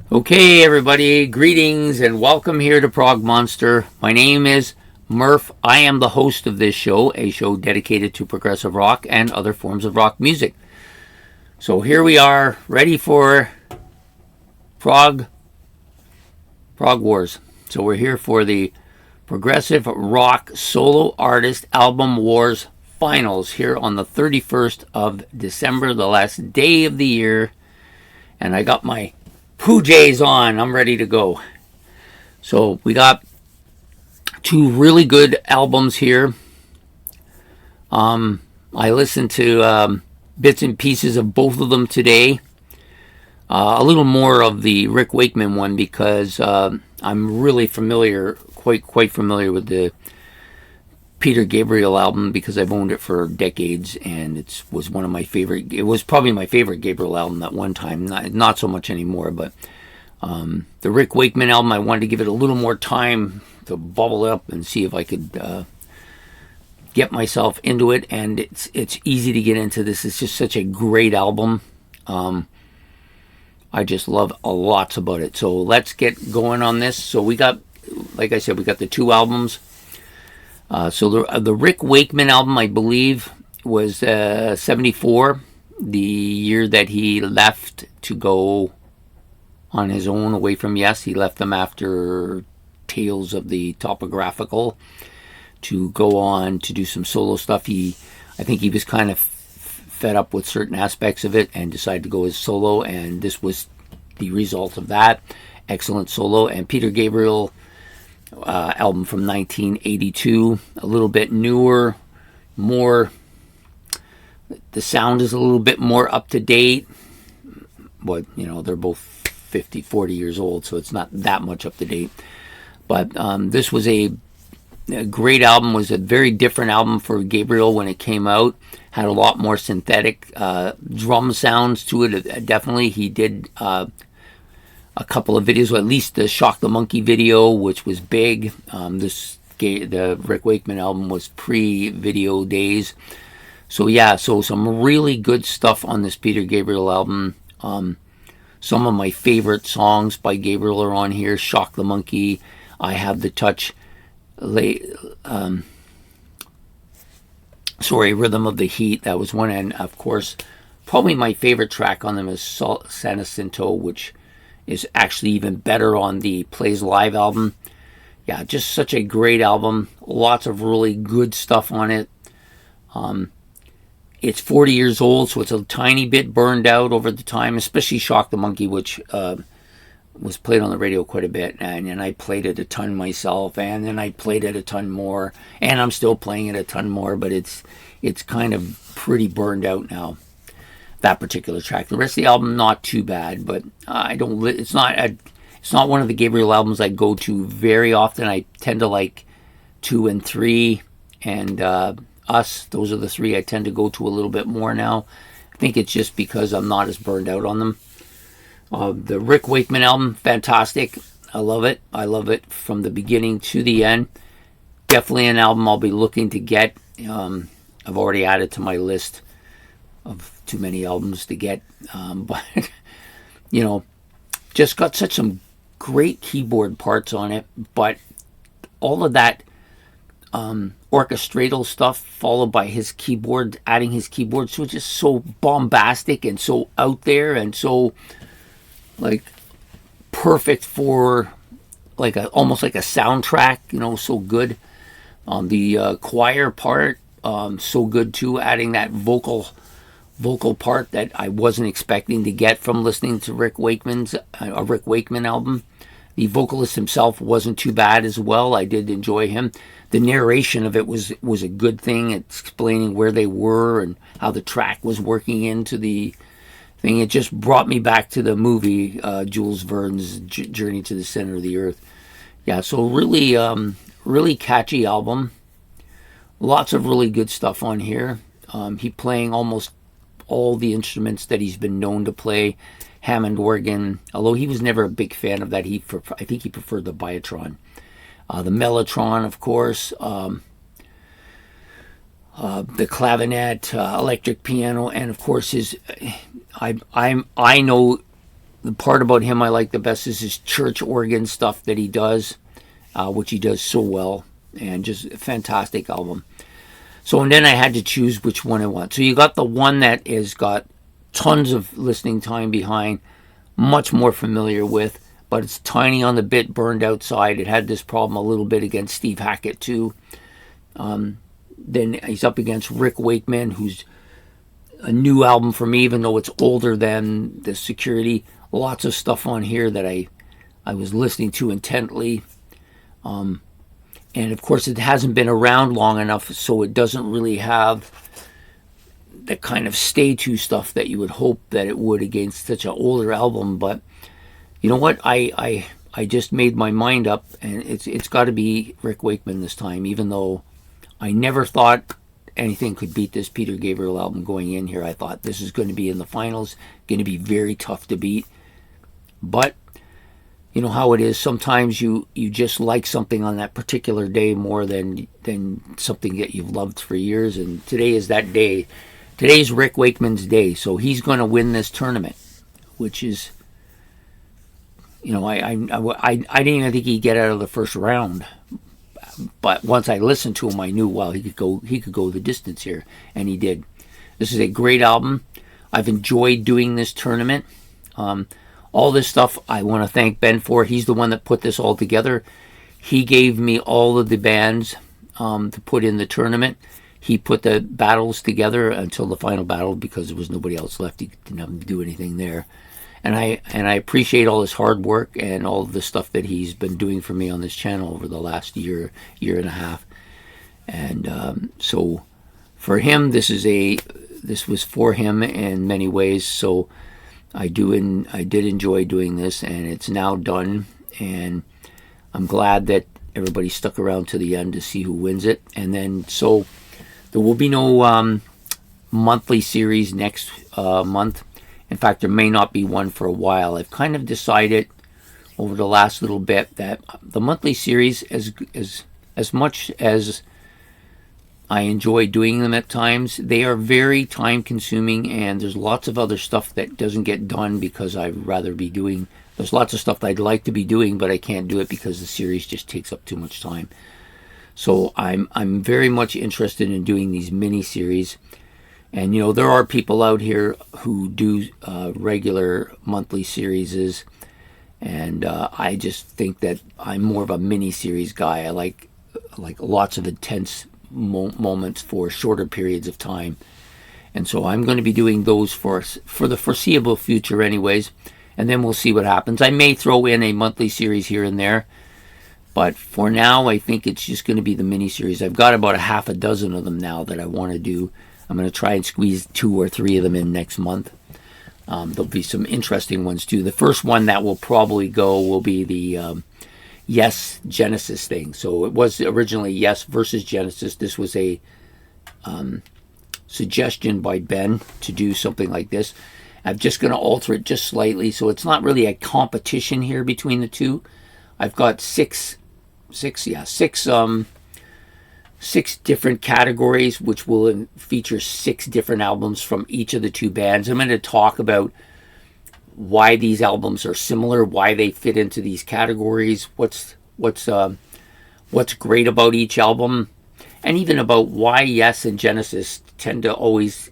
Okay, everybody, greetings and welcome here to Prog Monster. My name is Murph. I am the host of this show, a show dedicated to progressive rock and other forms of rock music. So here we are, ready for Prog Wars. So we're here for the Progressive Rock Solo Artist Album Wars Finals here on the 31st of December, the last day of the year. And I got my Poo Jays on. I'm ready to go. So we got two really good albums here. I listened to bits and pieces of both of them today. A little more of the Rick Wakeman one because I'm really quite familiar with the Peter Gabriel album because I've owned it for decades, and it was one of my favorite. It was probably my favorite Gabriel album at one time. Not so much anymore, but the Rick Wakeman album, I wanted to give it a little more time to bubble up and see if I could get myself into it. And it's easy to get into this. It's just such a great album. I just love lots about it. So let's get going on this. So we got, like I said, we got the two albums. So the Rick Wakeman album, I believe, was 74, the year that he left to go on his own away from Yes. He left them after Tales of the Topographical to go on to do some solo stuff. I think he was kind of fed up with certain aspects of it and decided to go as solo, and this was the result of that. Excellent solo. And Peter Gabriel album from 1982, a little bit newer, more, the sound is a little bit more up to date, but they're both 40 years old, so it's not that much up to date. But this was a great album, was a very different album for Gabriel when it came out, had a lot more synthetic drum sounds to it. Definitely he did a couple of videos, or at least the Shock the Monkey video, which was big. The Rick Wakeman album was pre-video days. So yeah, so some really good stuff on this Peter Gabriel album. Some of my favorite songs by Gabriel are on here. Shock the Monkey, I Have the Touch, Rhythm of the Heat, that was one. And of course, probably my favorite track on them is San Jacinto, which is actually even better on the Plays Live album. Yeah, just such a great album. Lots of really good stuff on it. It's 40 years old, so it's a tiny bit burned out over the time, especially Shock the Monkey, which was played on the radio quite a bit. And I played it a ton myself, and then I played it a ton more, and I'm still playing it a ton more, but it's kind of pretty burned out now, that particular track. The rest of the album, not too bad, but it's not one of the Gabriel albums I go to very often. I tend to like 2 and 3, and Us. Those are the three I tend to go to a little bit more now. I think it's just because I'm not as burned out on them. The Rick Wakeman album, fantastic. I love it. I love it from the beginning to the end. Definitely an album I'll be looking to get. I've already added to my list of too many albums to get, but just got such some great keyboard parts on it. But all of that orchestral stuff followed by his keyboard, adding his keyboard, so it's just so bombastic and so out there and so like perfect for like almost like a soundtrack, so good. The choir part, so good too, adding that vocal part that I wasn't expecting to get from listening to Rick Wakeman album. The vocalist himself wasn't too bad as well. I did enjoy him. The narration of it was a good thing. It's explaining where they were and how the track was working into the thing. It just brought me back to the movie, Jules Verne's Journey to the Center of the Earth. Yeah, so really catchy album. Lots of really good stuff on here. He playing almost all the instruments that he's been known to play. Hammond organ, although he was never a big fan of that. I think he preferred the Biotron. The Mellotron, of course. The clavinet, electric piano, and of course his. I know the part about him I like the best is his church organ stuff that he does, which he does so well, and just a fantastic album. So, and then I had to choose which one I want. So you got the one that has got tons of listening time behind, much more familiar with, but it's tiny on the bit, burned outside. It had this problem a little bit against Steve Hackett too. Then he's up against Rick Wakeman, who's a new album for me, even though it's older than The Security. Lots of stuff on here that I was listening to intently. And of course, it hasn't been around long enough, so it doesn't really have the kind of stay-to stuff that you would hope that it would against such an older album. But you know what? I just made my mind up, and it's got to be Rick Wakeman this time, even though I never thought anything could beat this Peter Gabriel album going in here. I thought this is going to be in the finals, going to be very tough to beat. But you know how it is. Sometimes you just like something on that particular day more than something that you've loved for years. And today is that day. Today's Rick Wakeman's day. So he's going to win this tournament, which is, you know, I didn't even think he'd get out of the first round. But once I listened to him, I knew, well, he could go the distance here, and he did. This is a great album. I've enjoyed doing this tournament. All this stuff I want to thank Ben for. He's the one that put this all together. He gave me all of the bands to put in the tournament. He put the battles together until the final battle because there was nobody else left. He didn't have to do anything there. And I appreciate all his hard work and all of the stuff that he's been doing for me on this channel over the last year and a half. And so for him, this was for him in many ways. So I did enjoy doing this, and it's now done. And I'm glad that everybody stuck around to the end to see who wins it. And then so there will be no monthly series next month. In fact, there may not be one for a while. I've kind of decided over the last little bit that the monthly series, as much as I enjoy doing them at times, they are very time consuming, and there's lots of other stuff that doesn't get done because I'd rather be doing. There's lots of stuff that I'd like to be doing, but I can't do it because the series just takes up too much time. So I'm very much interested in doing these mini series. And, you know, there are people out here who do regular monthly series, and I just think that I'm more of a mini-series guy. I like lots of intense moments for shorter periods of time. And so I'm going to be doing those for the foreseeable future anyways, and then we'll see what happens. I may throw in a monthly series here and there, but for now, I think it's just going to be the mini-series. I've got about a half a dozen of them now that I want to do. I'm going to try and squeeze 2 or 3 of them in next month. There'll be some interesting ones too. The first one that will probably go will be the Yes Genesis thing. So it was originally Yes versus Genesis. This was a suggestion by Ben to do something like this. I'm just going to alter it just slightly, so it's not really a competition here between the two. I've got six different categories, which will feature 6 different albums from each of the 2 bands. I'm going to talk about why these albums are similar, why they fit into these categories, what's great about each album, and even about why Yes and Genesis tend to always,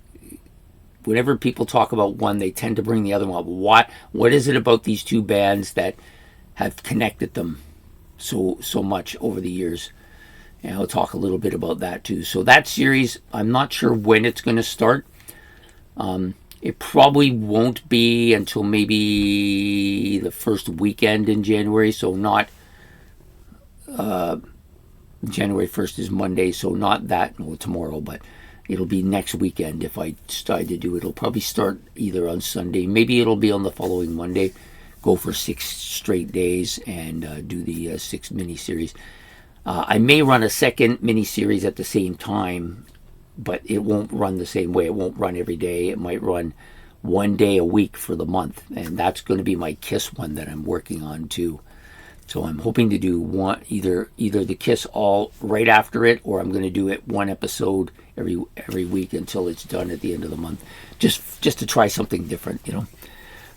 whenever people talk about one, they tend to bring the other one up. What is it about these 2 bands that have connected them so much over the years? And I'll talk a little bit about that too. So that series, I'm not sure when it's going to start. It probably won't be until maybe the first weekend in January. So not January 1st is Monday, so not that, no, tomorrow, but it'll be next weekend if I decide to do it. It'll probably start either on Sunday. Maybe it'll be on the following Monday. Go for 6 straight days and do the 6 mini-series. I may run a second mini-series at the same time, but it won't run the same way. It won't run every day. It might run 1 day a week for the month, and that's going to be my Kiss one that I'm working on too. So I'm hoping to do one, either the Kiss all right after it, or I'm going to do it 1 episode every week until it's done at the end of the month, just to try something different, you know.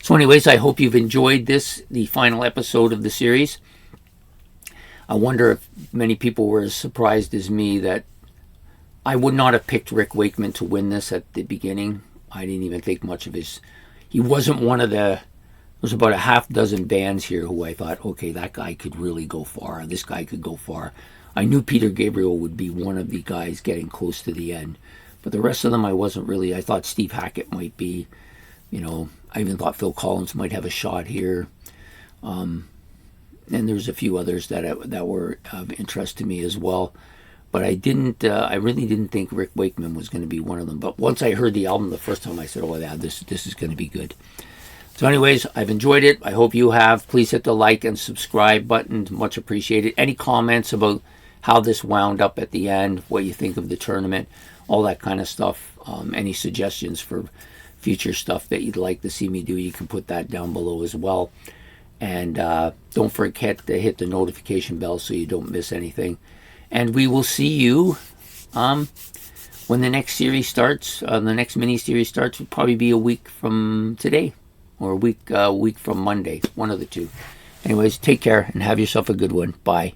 So anyways, I hope you've enjoyed this, the final episode of the series. I wonder if many people were as surprised as me that I would not have picked Rick Wakeman to win this at the beginning. I didn't even think much of his... He wasn't one of the... There's about a half dozen bands here who I thought, okay, that guy could really go far. This guy could go far. I knew Peter Gabriel would be one of the guys getting close to the end. But the rest of them I wasn't really... I thought Steve Hackett might be, I even thought Phil Collins might have a shot here. And there's a few others that were of interest to me as well. But I really didn't think Rick Wakeman was going to be one of them. But once I heard the album the first time, I said, oh, yeah, this is going to be good. So anyways, I've enjoyed it. I hope you have. Please hit the like and subscribe button. Much appreciated. Any comments about how this wound up at the end, what you think of the tournament, all that kind of stuff. Any suggestions for future stuff that you'd like to see me do, you can put that down below as well. And don't forget to hit the notification bell so you don't miss anything. And we will see you when the next series starts. The next mini-series starts will probably be a week from today. Or a week from Monday. One of the two. Anyways, take care and have yourself a good one. Bye.